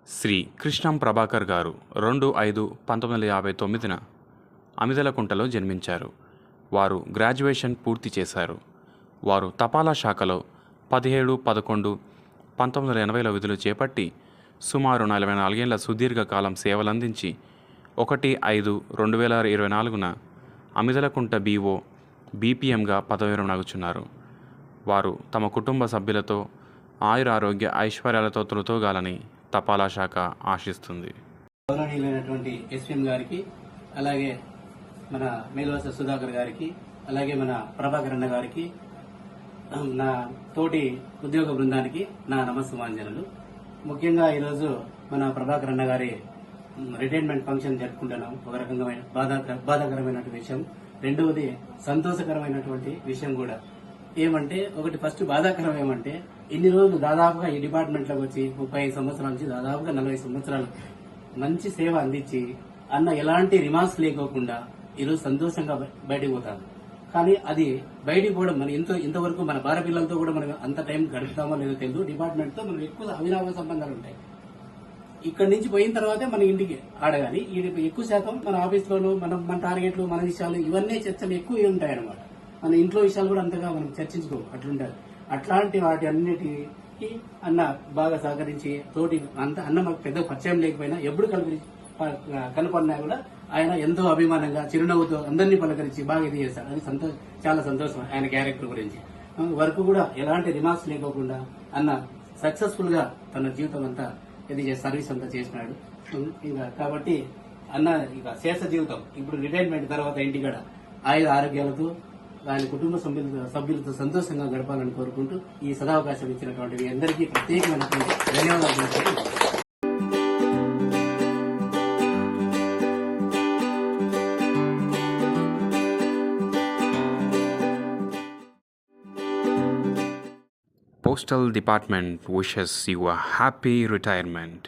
శ్రీ కృష్ణం ప్రభాకర్ గారు 2/5/1959న అమిదలకుంటలో జన్మించారు. వారు గ్రాడ్యుయేషన్ పూర్తి చేశారు. వారు తపాలా శాఖలో 17-11-1980లో విధులు చేపట్టి సుమారు 44 ఏళ్ల సుదీర్ఘ కాలం సేవలందించి 1/5/2024న అమిదలకుంట BO BPMగా పదవి విరమణగుచున్నారు. వారు తమ కుటుంబ సభ్యులతో ఆయురారోగ్య ఐశ్వర్యాలతో తృతూగాలని తపాలా శాఖ ఆశిస్తుంది. గౌరవనీయులైనటువంటి ఎస్పీఎం గారికి, అలాగే మన మేల్వలస సుధాకర్ గారికి, అలాగే మన ప్రభాకర్ అన్న గారికి, నా తోటి ఉద్యోగ బృందానికి నా నమస్సుమాంజనులు. ముఖ్యంగా ఈరోజు మన ప్రభాకర్ అన్న గారి రిటైర్మెంట్ ఫంక్షన్ జరుపుకుంటున్నాం. ఒక రకంగా బాధాకరమైనటువంటి విషయం, రెండవది సంతోషకరమైనటువంటి విషయం కూడా. ఏమంటే ఒకటి ఫస్ట్ బాధాకరం ఏమంటే ఇన్ని రోజులు దాదాపుగా ఈ డిపార్ట్మెంట్లోకి వచ్చి 35 సంవత్సరాల నుంచి దాదాపుగా 40 సంవత్సరాలు మంచి సేవ అందించి అన్న ఎలాంటి రిమార్క్స్ లేకోకుండా ఈరోజు సంతోషంగా బయటకు పోతాను. కానీ అది బయటికి పోవడం మన ఇంతవరకు మన భార్య పిల్లలతో కూడా మనం అంత టైం గడుపుతామో లేదో తెలియదు. డిపార్ట్మెంట్ తో మనకు ఎక్కువ అవినాభావ సంబంధాలు ఉంటాయి. ఇక్కడి నుంచి పోయిన తర్వాతే మన ఇంటికి ఆడగాలి. ఎక్కువ శాతం మన ఆఫీస్లోనూ మన టార్గెట్లు, మన విషయాలు ఇవన్నీ చర్చలు ఎక్కువ ఉంటాయన్నమాట. మన ఇంట్లో విషయాలు కూడా అంతగా మనం చర్చించుకో అట్లుంటారు. అట్లాంటి వాటి అన్నిటికీ అన్న బాగా సహకరించి తోటి అన్న మాకు పెద్ద పరిచయం లేకపోయినా ఎప్పుడు కనపడినా కూడా ఆయన ఎంతో అభిమానంగా చిరునవ్వుతో అందరినీ పలకరించి బాగా ఇది చేశారు. అది చాలా సంతోషం. ఆయన క్యారెక్టర్ గురించి వరకు కూడా ఎలాంటి రిమార్క్స్ లేకోకుండా అన్న సక్సెస్ఫుల్ గా తన జీవితం అంతా ఇది సర్వీస్ అంతా చేసినాడు. ఇంకా కాబట్టి అన్న ఇక శేష జీవితం ఇప్పుడు రిటైర్మెంట్ తర్వాత ఇంటికాడ ఆరోగ్యాలతో ఆయన కుటుంబ సభ్యులతో సంతోషంగా గడపాలని కోరుకుంటూ ఈ సదావకాశం ఇచ్చినటువంటి మీ అందరికీ ప్రత్యేకమైనటువంటి ధన్యవాదాలు. Postal Department wishes you a happy retirement.